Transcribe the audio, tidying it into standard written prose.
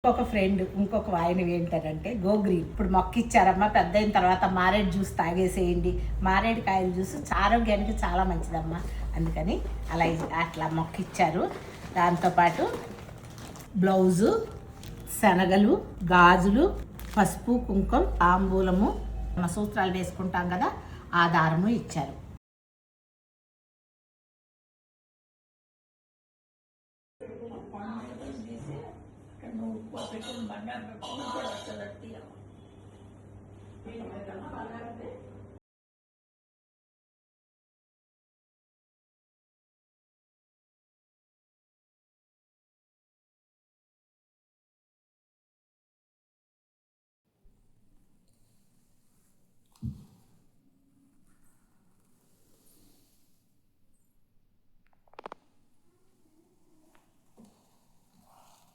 ఇంకొక ఫ్రెండ్ ఇంకొక వాయిన ఏంటంటే గో గ్రీన్. ఇప్పుడు మొక్క ఇచ్చారమ్మా, పెద్ద అయిన తర్వాత మారేడు జ్యూస్ తాగేసేయండి. మారేడు కాయల జ్యూస్ ఆరోగ్యానికి చాలా మంచిదమ్మా, అందుకని అట్లా మొక్క ఇచ్చారు. దాంతోపాటు బ్లౌజు, శనగలు, గాజులు, పసుపు, కుంకుమ, తాంబూలము, మన సూత్రాలు వేసుకుంటాం కదా ఆ దారము ఇచ్చారు. బంగారు